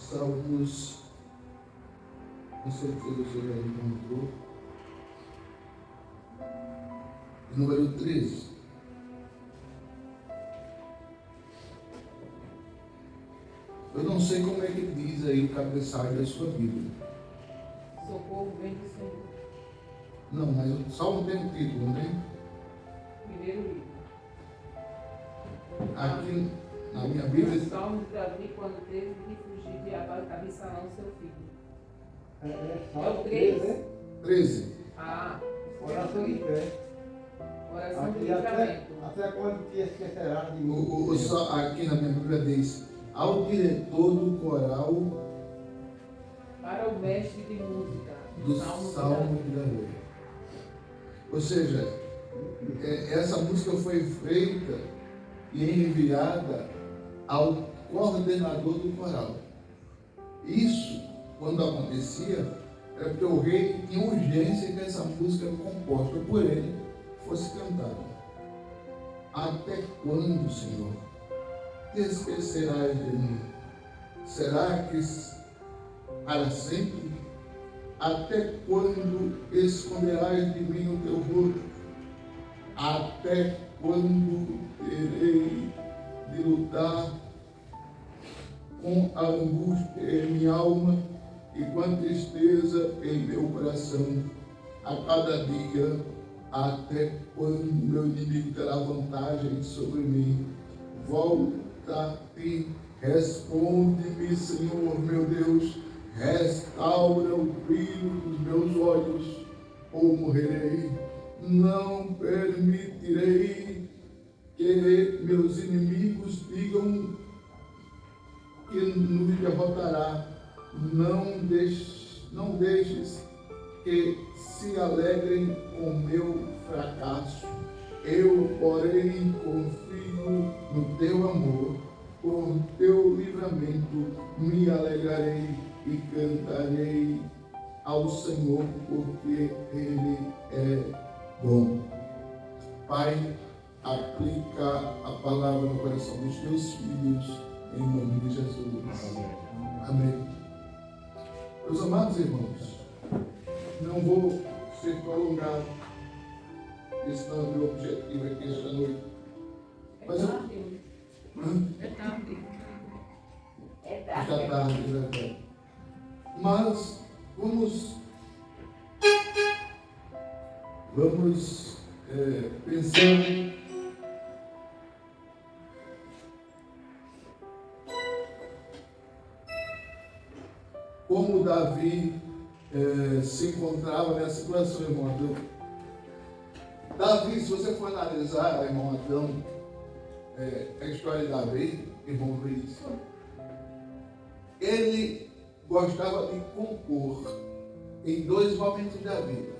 Salmos, com certeza você já encontrou, número 13. Eu não sei como é que diz aí o cabeçalho da sua Bíblia. Socorro vem do Senhor. Não, mas o Salmo tem um título, não tem? Primeiro livro. Aqui na minha Bíblia. O Salmo de Davi, quando teve que fugir de Absalão, seu filho. É o 3, né? 13. Ah, Oração de fé. oração de Aqui livramento. até quando te esquecerá de mim. Aqui na minha Bíblia diz: ao diretor do coral Para o mestre de música. do Salmo de Davi. Ou seja, essa música foi feita e enviada ao coordenador do coral. Isso, quando acontecia, era porque o rei tinha urgência que essa música composta por ele fosse cantada. Até quando, Senhor, te esquecerás de mim? Será que para sempre? Até quando esconderás de mim o teu rosto? Até quando terei de lutar com a angústia em minha alma e com a tristeza em meu coração? A cada dia, até quando meu inimigo terá vantagem sobre mim? Volta-te, responde-me, Senhor meu Deus, restaura o brilho dos meus olhos, ou morrerei. Não permitirei que meus inimigos digam que nos derrotará. Não deixes que se alegrem com meu fracasso. Eu, porém, confio no teu amor. Por teu livramento me alegrarei e cantarei ao Senhor, porque Ele é bom. Pai, aplica a palavra no coração dos teus filhos, em nome de Jesus. Amém. Meus amados irmãos, não vou ser prolongado, esse não é o meu objetivo aqui esta noite. Mas eu... É tarde. Está tarde, é verdade. Mas vamos pensando como Davi se encontrava nessa situação, irmão Adão. Davi, se você for analisar, irmão Adão, a história de Davi, irmão Luiz, ele gostava de compor em dois momentos da vida: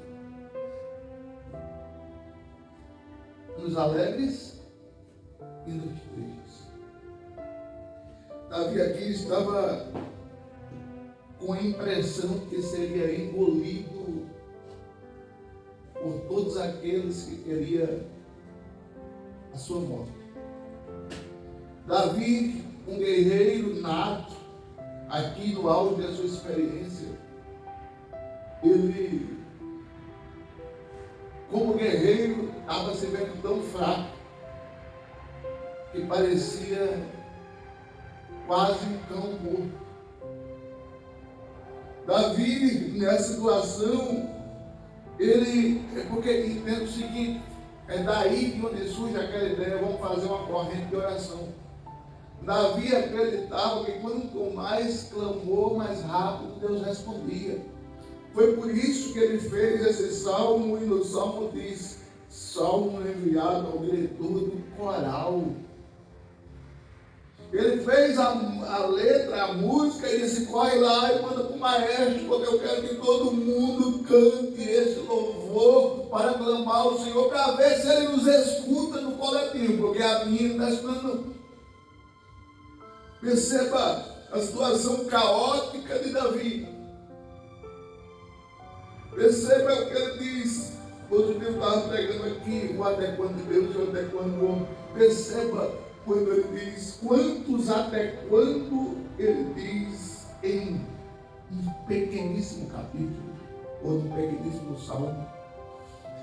nos alegres e nos tristes. Davi aqui estava com a impressão que seria engolido por todos aqueles que queriam a sua morte. Davi, um guerreiro nato, aqui no auge da sua experiência, ele, como guerreiro, estava se vendo tão fraco que parecia quase um cão morto. Davi, nessa situação, porque entende o seguinte, é daí de onde surge aquela ideia: vamos fazer uma corrente de oração. Davi acreditava que quanto mais clamou, mais rápido Deus respondia. Foi por isso que ele fez esse salmo, e no salmo diz: salmo enviado ao diretor do coral. Ele fez a letra, a música, e disse: corre lá e manda para o maestro, porque eu quero que todo mundo cante esse louvor para clamar ao Senhor, para ver se ele nos escuta no coletivo, porque a minha não está escutando. Perceba a situação caótica de Davi. Perceba o que ele diz. Outro dia eu estava pregando aqui, o adequando de Deus e o adequando do homem. Perceba quando ele diz: quantos até quando ele diz em um pequeníssimo capítulo, ou num pequeníssimo salmo.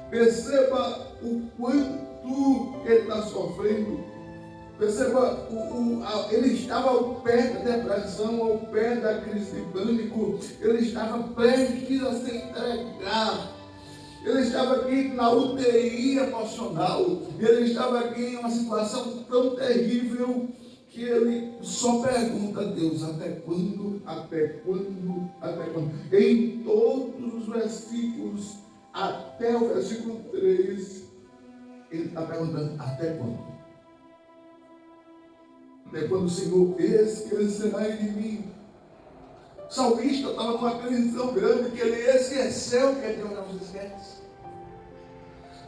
Perceba o quanto ele está sofrendo. Perceba, ele estava ao pé da depressão, ao pé da crise de pânico. Ele estava prestes a se entregar. Ele estava aqui na UTI emocional. Ele estava aqui em uma situação tão terrível que ele só pergunta a Deus: até quando? Até quando? Até quando? Em todos os versículos, até o versículo 3, ele está perguntando: até quando? Até quando o Senhor esquecerá de mim? O salmista estava numa crise tão grande que ele esqueceu que Deus não se esquece.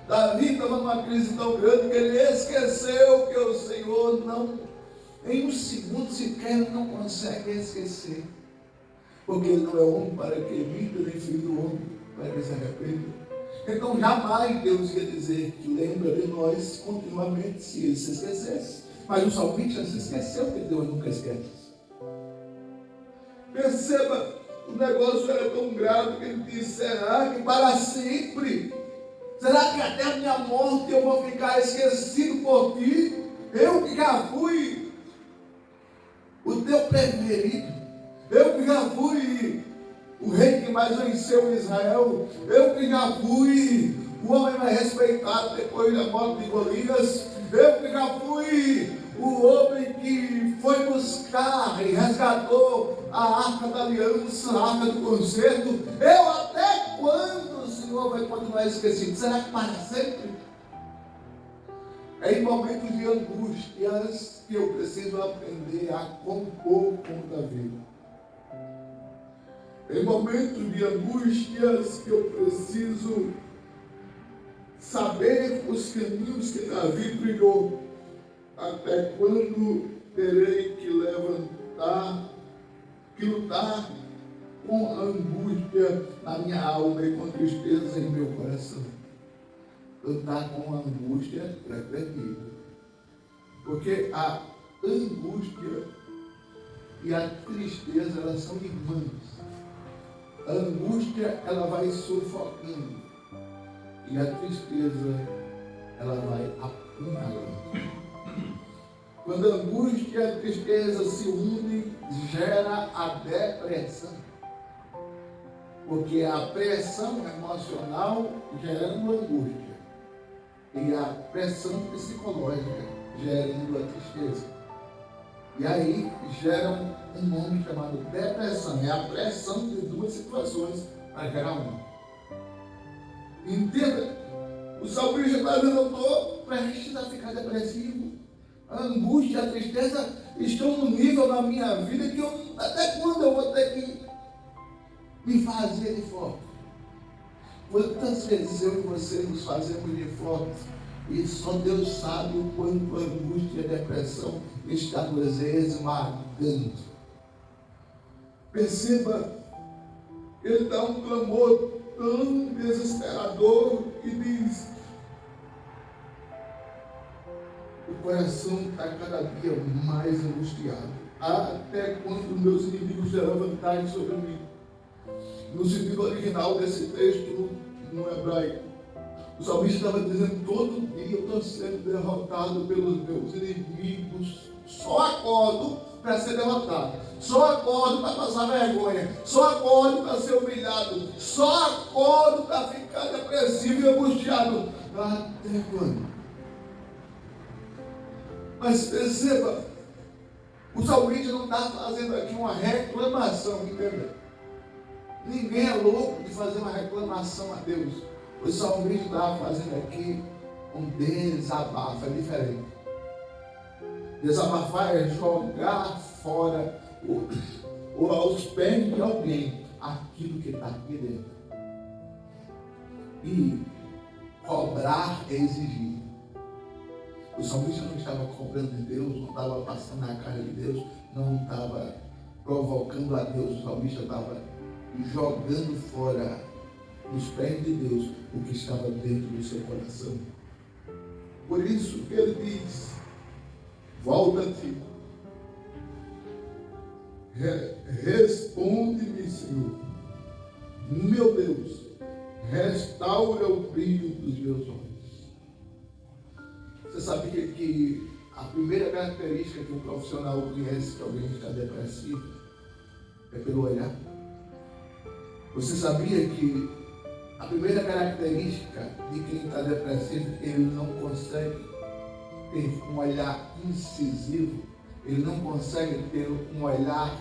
Davi estava numa crise tão grande que ele esqueceu que o Senhor não, em um segundo sequer, não consegue esquecer. Porque ele não é homem para que minta, nem filho do homem para que se arrependa. Então jamais Deus ia dizer que lembra de nós continuamente se ele se esquecesse. Mas o salmista se esqueceu que Deus nunca esquece. Perceba, o negócio era tão grave que ele disse: será que para sempre? Será que até a minha morte eu vou ficar esquecido por ti? Eu que já fui o teu preferido. Eu que já fui o rei que mais venceu em Israel. Eu que já fui o homem mais respeitado depois da morte de Golias. Eu que já fui o homem que foi buscar e resgatou a arca da aliança, a arca do concerto. Eu até quando o Senhor vai continuar esquecido? Será que para sempre? É em momentos de angústias que eu preciso aprender a compor com Davi. Em momentos de angústias que eu preciso saber os caminhos que Davi trilhou. Até quando terei que lutar com angústia na minha alma e com tristeza em meu coração? Lutar com angústia é terrível. Porque a angústia e a tristeza, elas são irmãs. A angústia, ela vai sufocando. E a tristeza, ela vai apunhalando. Quando a angústia e a tristeza se unem, gera a depressão. Porque a pressão emocional gerando angústia. E a pressão psicológica gerando a tristeza. E aí gera um nome chamado depressão. É a pressão de duas situações para gerar uma. Entenda? O salmista está dizendo: eu estou prestes a ficar depressivo. A angústia e a tristeza estão no nível na minha vida que até quando eu vou ter que me fazer de forte? Quantas vezes eu e você nos fazemos de forte e só Deus sabe o quanto a angústia e a depressão está nos esmagando. Perceba, ele dá um clamor tão desesperador e diz: o coração está cada dia mais angustiado. Até quando meus inimigos terão vantagem sobre mim? No sentido original desse texto, no hebraico, o salmista estava dizendo: todo dia eu estou sendo derrotado pelos meus inimigos. Só acordo para ser derrotado. Só acordo para passar vergonha. Só acordo para ser humilhado. Só acordo para ficar depressivo e angustiado. Até quando? Mas perceba, o salmista não está fazendo aqui uma reclamação, entenda? Ninguém é louco de fazer uma reclamação a Deus. O salmista está fazendo aqui um desabafo, é diferente. Desabafar é jogar fora ou aos pés de alguém aquilo que está aqui dentro. E cobrar é exigir. O salmista não estava cobrando de Deus, não estava passando na cara de Deus, não estava provocando a Deus. O salmista estava jogando fora nos pés de Deus o que estava dentro do seu coração. Por isso que ele diz: volta-te, Responde-me, Senhor, meu Deus, restaura o brilho dos meus olhos. Você sabe que a primeira característica que um profissional conhece que alguém está depressivo é pelo olhar? Você sabia que a primeira característica de quem está depressivo, ele não consegue ter um olhar incisivo, ele não consegue ter um olhar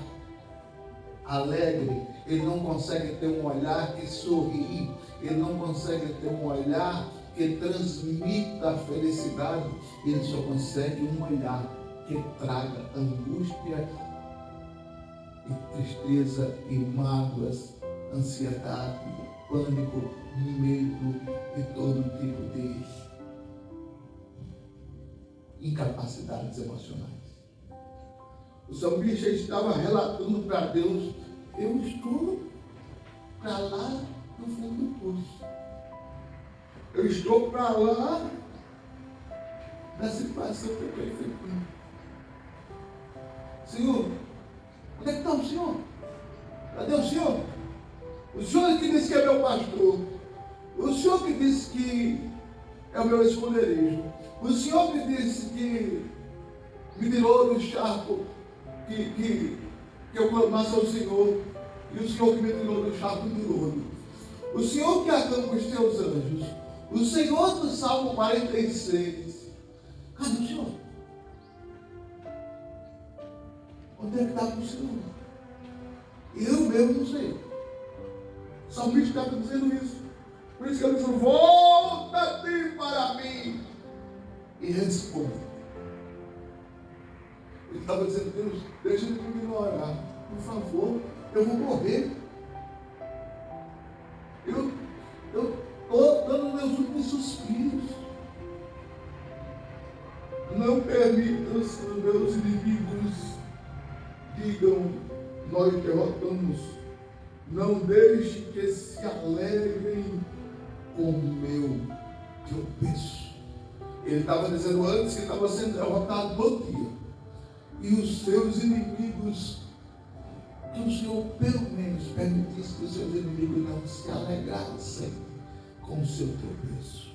alegre, ele não consegue ter um olhar que sorri, ele não consegue ter um olhar que transmita a felicidade, ele só consegue um olhar que traga angústia e tristeza e mágoas, ansiedade, pânico, medo e todo tipo de incapacidades emocionais. O salmista estava relatando para Deus: eu estou para lá no fundo do poço. Eu estou para lá da situação que eu estou enfrentando. Senhor, onde é que está o Senhor? Cadê o Senhor? O Senhor que disse que é meu pastor. O Senhor que disse que é o meu esconderijo. O Senhor que disse que me tirou do charco, que eu clamasse ao Senhor. E o Senhor que me tirou do charco de lodo. O Senhor que acampa os teus anjos. O Senhor do Salmo 46. Cadê o Senhor? Onde é que está o Senhor? Eu mesmo não sei. O salmista estava dizendo isso. Por isso que ele disse: volta-te para mim e responde. Ele estava dizendo: Deus, deixa de me ignorar. Por favor, eu vou morrer. Eu estou dando meus últimos suspiros. Não permita que os meus inimigos digam: nós derrotamos. Não deixe que se alegrem com o meu tropeço. Ele estava dizendo antes que estava sendo derrotado no dia. E os seus inimigos, que o Senhor pelo menos permitisse que os seus inimigos não se alegrassem com o seu tropeço.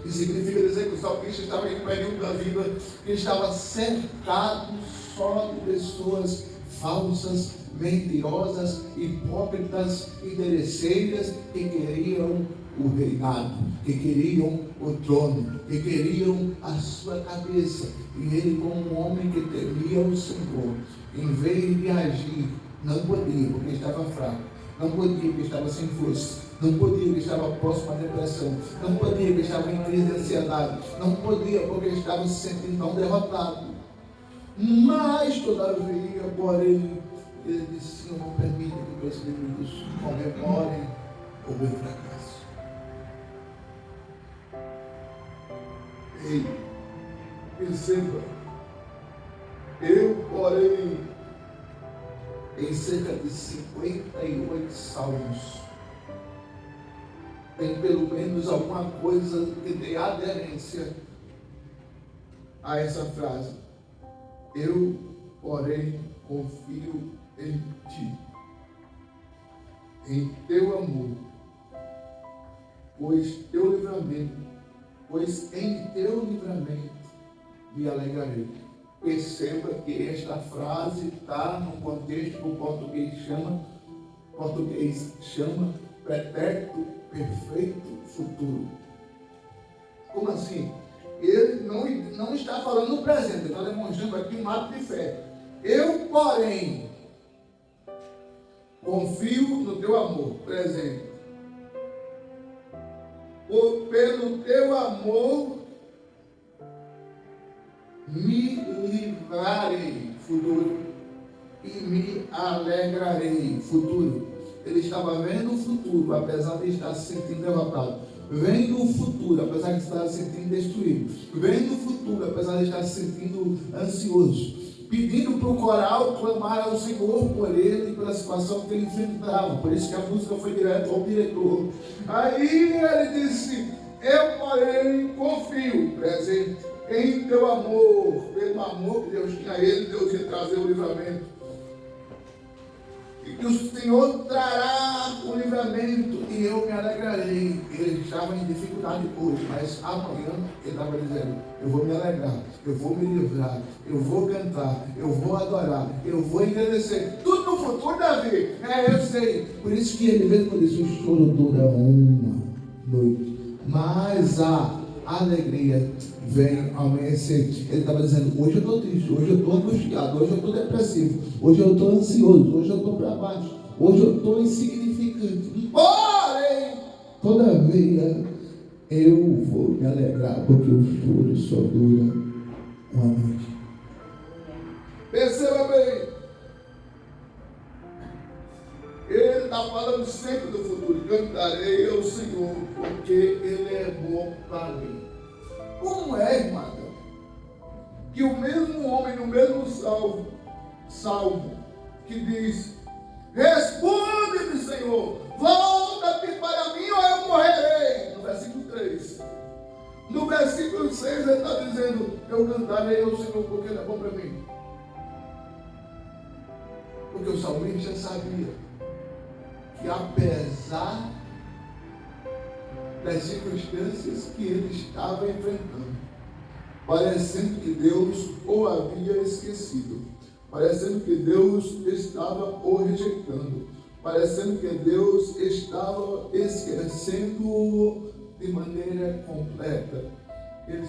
Isso significa dizer que o salmista estava em um período da vida que estava cercado só de pessoas falsas, mentirosas, hipócritas, interesseiras, que queriam o reinado, que queriam o trono, que queriam a sua cabeça. E ele, como um homem que temia o Senhor, em vez de agir, não podia, porque estava fraco, não podia, porque estava sem força, não podia, porque estava próximo à depressão, não podia, porque estava em crise de ansiedade, não podia, porque estava se sentindo tão derrotado. Mas, todavia, porém, ele disse: Senhor, não permita que meus inimigos comemorem o meu fracasso. Ei, perceba, eu, porém, em cerca de 58 salmos, tem pelo menos alguma coisa que dê aderência a essa frase. Eu, porém, confio em ti, em teu amor, pois em teu livramento me alegrarei. Perceba que esta frase está num contexto que o português chama pretérito perfeito futuro. Como assim? Ele não está falando no presente, ele está demonstrando aqui um ato de fé. Eu, porém, confio no teu amor, presente. Pelo teu amor me livrarei, futuro, e me alegrarei, futuro. Ele estava vendo o futuro, apesar de estar se sentindo derrotado. Vendo o futuro, apesar de estar se sentindo destruído. Vendo o futuro, apesar de estar se sentindo ansioso. Pedindo para o coral clamar ao Senhor por ele e pela situação que ele enfrentava. Por isso que a música foi direto ao diretor. Aí ele disse: eu, porém, confio, presente, em teu amor. Pelo amor que Deus tinha a ele, Deus ia trazer o livramento. e que o Senhor trará o livramento e eu me alegrarei. Ele estava em dificuldade hoje, mas amanhã ele estava dizendo: eu vou me alegrar, eu vou me livrar, eu vou cantar, eu vou adorar, eu vou agradecer. Tudo no futuro, Davi. Eu sei. Por isso que ele mesmo disse: o choro dura uma noite, mas a alegria vem ao amanhecer. Ele estava dizendo: hoje eu estou triste, hoje eu estou angustiado, hoje eu estou depressivo, hoje eu estou ansioso, hoje eu estou para baixo, hoje eu estou insignificante. Porém, todavia, eu vou me alegrar, porque o choro só dura uma noite. Perceba bem, ele está falando sempre do futuro. Cantarei ao Senhor, porque Ele é bom para mim. Como é, irmã, que o mesmo homem no mesmo salmo que diz: responde-me, Senhor, volta-te para mim ou eu morrerei, no versículo 3. No versículo 6 ele está dizendo: eu cantarei ao Senhor porque Ele é bom para mim. Porque o salmista sabia que apesar das circunstâncias que ele estava enfrentando, parecendo que Deus o havia esquecido, parecendo que Deus estava o rejeitando, parecendo que Deus estava esquecendo de maneira completa, ele,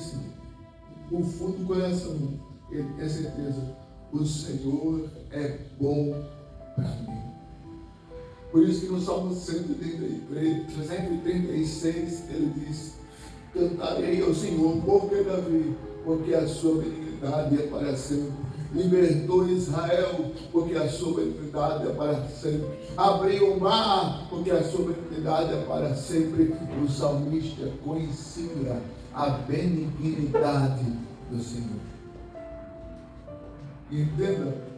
no fundo do coração, ele tem certeza: o Senhor é bom para mim. Por isso que no Salmo 136 ele diz: cantarei ao Senhor, porque Davi, porque a sua benignidade é para sempre. Libertou Israel, porque a sua benignidade é para sempre. Abriu o mar, porque a sua benignidade é para sempre. O salmista conhecia a benignidade do Senhor. Entenda,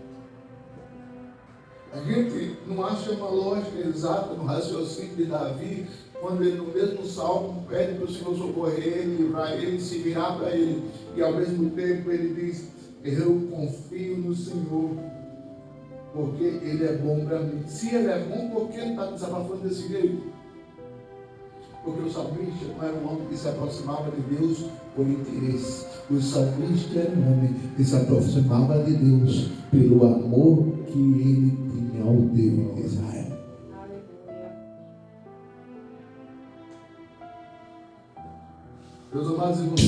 a gente não acha uma lógica exata no raciocínio de Davi, quando ele no mesmo salmo pede para o Senhor socorrer ele, livrar ele, se virar para ele, e ao mesmo tempo ele diz: eu confio no Senhor, porque Ele é bom para mim. Se Ele é bom, por que ele está desabafando desse jeito? Porque o salmista não era um homem que se aproximava de Deus por interesse. O salmista era um homem que se aproximava de Deus pelo amor que ele tinha ao Deus de Israel. Aleluia. Meus amados irmãos,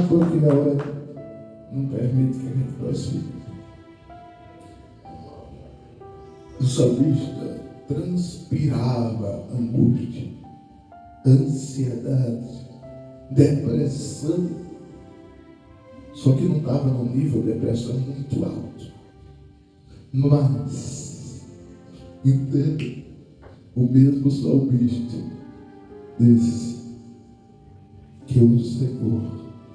porque a hora não permite que a gente prossiga. O salmista transpirava angústia, ansiedade, depressão. Só que não estava num nível de depressão muito alto. Mas, entenda, o mesmo salmista disse que o Senhor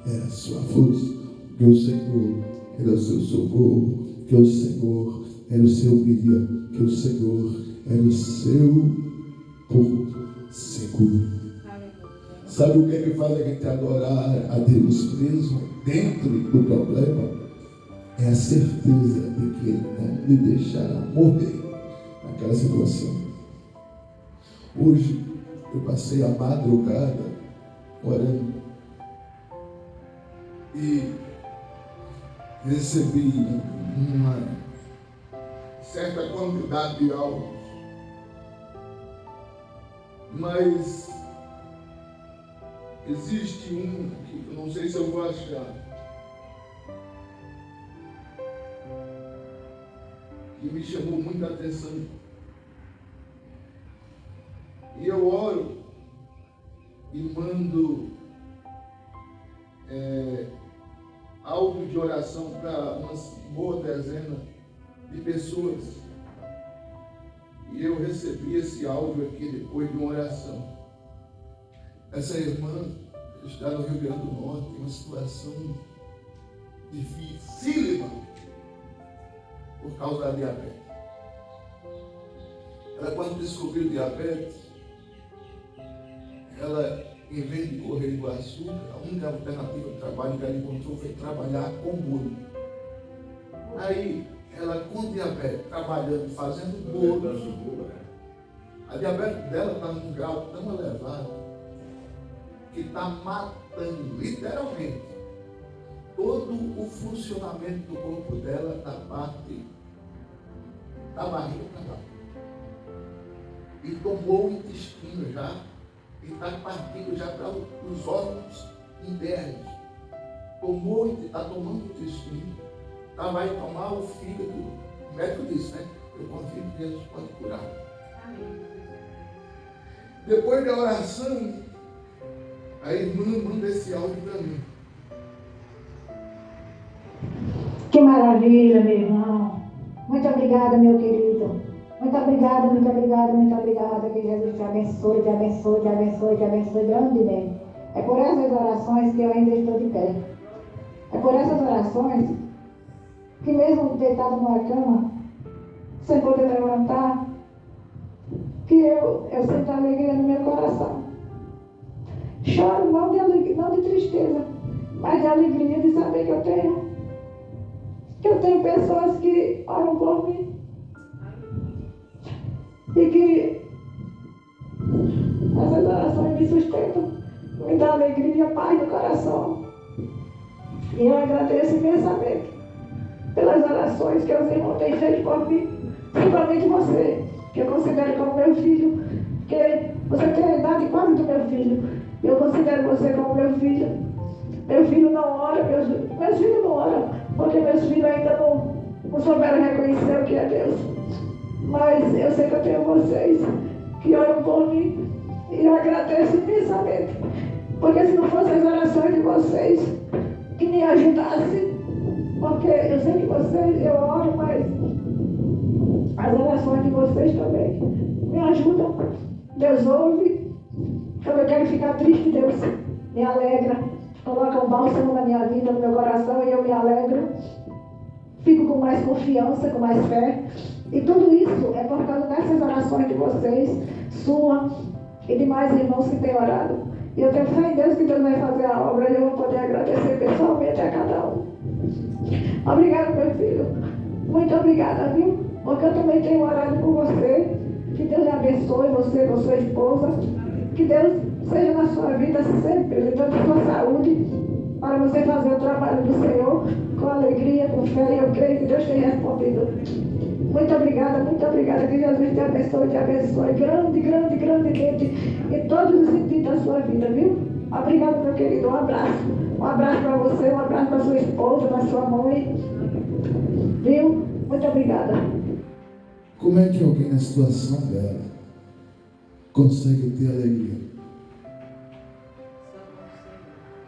era a sua força, que o Senhor era o seu socorro, que o Senhor era o seu guia, que o Senhor era o seu porto seguro. Sabe o que é que faz a gente adorar a Deus mesmo dentro do problema? É a certeza de que Ele não lhe deixará morrer naquela situação. Hoje eu passei a madrugada orando e recebi uma certa quantidade de áudios, mas existe um que eu não sei se eu vou achar, que me chamou muita atenção. E eu oro e mando áudio de oração para uma boa dezena de pessoas. E eu recebi esse áudio aqui depois de uma oração. Essa irmã está no Rio Grande do Norte, em uma situação dificílima por causa da diabetes. Ela, quando descobriu o diabetes, ela, em vez de correr do açúcar, a única alternativa de trabalho que ela encontrou foi trabalhar com bolo. Aí, ela com diabetes, trabalhando, fazendo bolos, a diabetes dela está num grau tão elevado que está matando, literalmente, todo o funcionamento do corpo dela da parte da barriga para baixo. E tomou o intestino já, e está partindo já para os órgãos internos. Está tomando o intestino, vai tomar o fígado. O médico disse, né? Eu confio que Deus pode curar. Amém. Depois da oração, a irmã manda esse áudio para mim. Que maravilha, meu irmão. Muito obrigada, meu querido. Muito obrigada, muito obrigada, muito obrigada. Que Jesus te abençoe, te abençoe, te abençoe, te abençoe grandemente. É por essas orações que eu ainda estou de pé. É por essas orações que mesmo deitado numa cama, sem poder levantar, que eu sinto alegria no meu coração. Choro não de alegria, não de tristeza, mas de alegria de saber que eu tenho pessoas que oram por mim e que essas orações me sustentam, me dão alegria e paz no coração. E eu agradeço imensamente pelas orações que os irmãos têm feito por mim, principalmente você, que eu considero como meu filho, que você tem a idade quase do meu filho. Eu considero você como meu filho. Meu filho não ora, meus filhos não oram, porque meus filhos ainda não souberam reconhecer o que é Deus. Mas eu sei que eu tenho vocês que oram por mim e eu agradeço imensamente, porque se não fossem as orações de vocês que me ajudassem, porque eu sei que vocês, eu oro, mas as orações de vocês também me ajudam. Deus ouve. Quando eu quero ficar triste, Deus me alegra. Coloca um bálsamo na minha vida, no meu coração, e eu me alegro. Fico com mais confiança, com mais fé. E tudo isso é por causa dessas orações de vocês, sua e de mais irmãos que têm orado. E eu tenho fé em Deus que Deus vai fazer a obra e eu vou poder agradecer pessoalmente a cada um. Obrigado, meu filho. Muito obrigada, viu? Porque eu também tenho orado por você. Que Deus abençoe você com sua esposa. Que Deus seja na sua vida sempre, lhe dando sua saúde, para você fazer o trabalho do Senhor com alegria, com fé. E eu creio que Deus tem respondido. Muito obrigada, que Jesus te abençoe, grandemente, em todos os sentidos da sua vida, viu? Obrigado, meu querido. Um abraço. Um abraço para você, um abraço para sua esposa, para sua mãe. Viu? Muito obrigada. Como é que alguém na situação dela consegue ter alegria?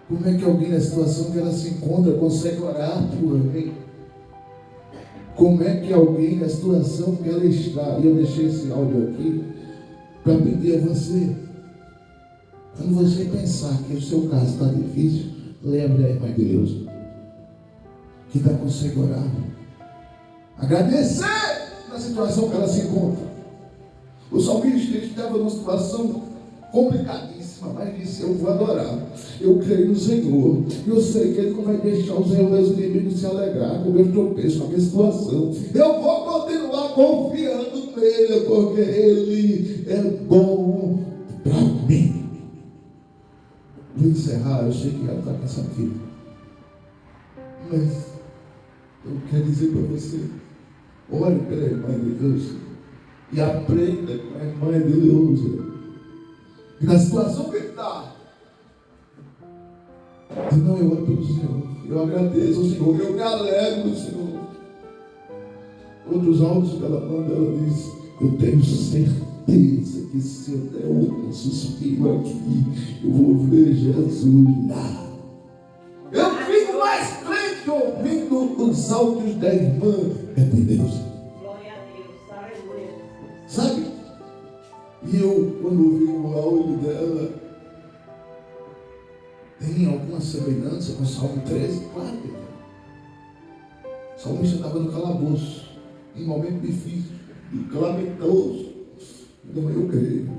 Como é que alguém na situação que ela se encontra consegue orar por alguém? Como é que alguém na situação que ela está, e eu deixei esse áudio aqui para pedir a você, quando você pensar que o seu caso está difícil, lembre a irmã de Deus que ainda consegue orar, agradecer na situação que ela se encontra. O salmista estava numa situação complicadíssima, mas disse: eu vou adorar, eu creio no Senhor, eu sei que Ele não vai deixar os meus inimigos se alegrar com o meu tropeço, com a minha situação. Eu vou continuar confiando nele, porque Ele é bom para mim. Vou encerrar, eu sei que ela está cansativo, mas eu quero dizer para você: olhe pela irmã de Deus e aprenda com a irmã de Deus. E na situação que ele está, não, eu oro pelo Senhor, eu agradeço ao Senhor, eu me alegro no Senhor. Outros áudios que ela manda, ela diz: eu tenho certeza que se eu der um suspiro aqui, eu vou ver Jesus lá. Eu fico mais crente ouvindo os áudios da irmã é de Deus. Glória a Deus, aleluia. Sabe? E eu, quando ouvi o áudio dela, tem alguma semelhança com o Salmo 13? Claro que tem. O salmista estava no calabouço, em um momento difícil, calamitoso. Então eu creio,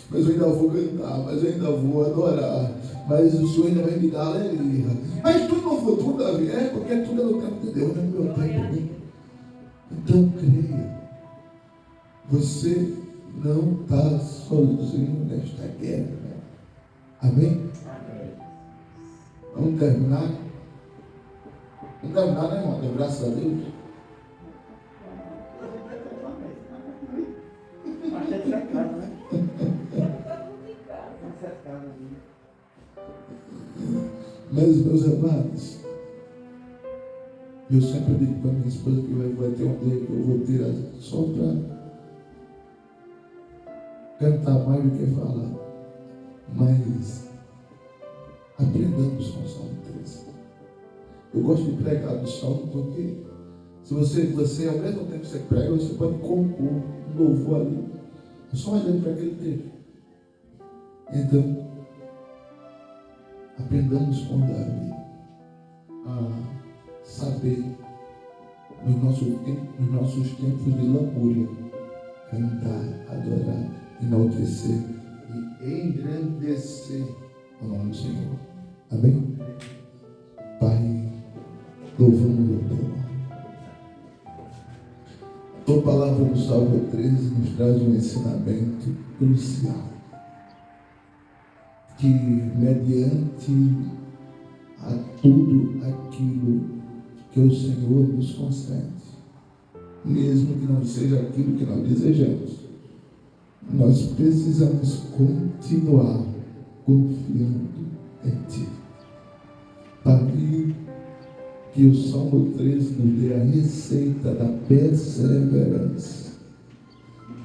mas eu ainda vou cantar, mas eu ainda vou adorar, mas o Senhor ainda vai me dar alegria. Mas tudo no futuro, Davi, porque tudo é no tempo de Deus, não é no meu tempo. Então creia, você não está sozinho nesta guerra. Amém? Vamos terminar? Vamos terminar, né, irmão? Graças a Deus. Bastante cercado, né? Mas, meus amados, eu sempre digo para minha esposa que vai ter um dia que eu vou tirar só para cantar mais do que falar. Mas aprendamos com o Salmo 13. Eu gosto de pregar do Salmo porque se você ao mesmo tempo que você prega, você pode compor um louvor ali. Eu só olhando para aquele texto. Então, aprendamos com Davi a saber nos nossos tempos de lamúria cantar, adorar, enaltecer e engrandecer o nome do Senhor. Amém? Pai, louvamos o teu nome. A tua palavra no Salmo 13 nos traz um ensinamento crucial, que mediante a tudo aquilo que o Senhor nos concede, mesmo que não seja aquilo que nós desejamos, nós precisamos continuar confiando em Ti. Pai, que o Salmo 13 nos dê a receita da perseverança,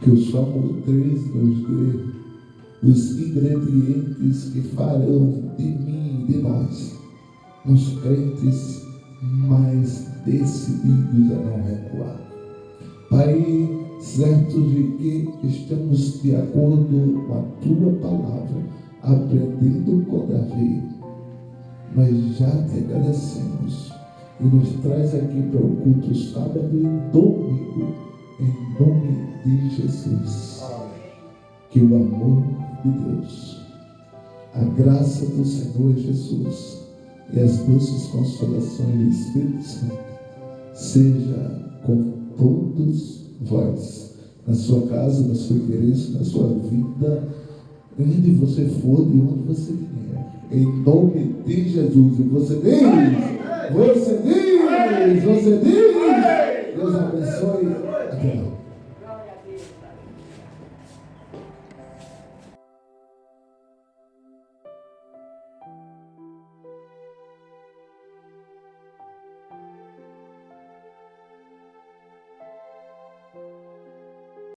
que o Salmo 13 nos dê os ingredientes que farão de mim e de nós uns crentes mais decididos a não recuar. Pai, certos de que estamos de acordo com a Tua palavra, aprendendo com Davi, nós já te agradecemos e nos traz aqui para o culto sábado e domingo, em nome de Jesus. Que o amor de Deus, a graça do Senhor Jesus e as doces consolações do Espírito Santo seja com todos vós, na sua casa, na sua igreja, na sua vida, onde você for, de onde você vier, em nome de Jesus. E você diz, Deus abençoe, até lá.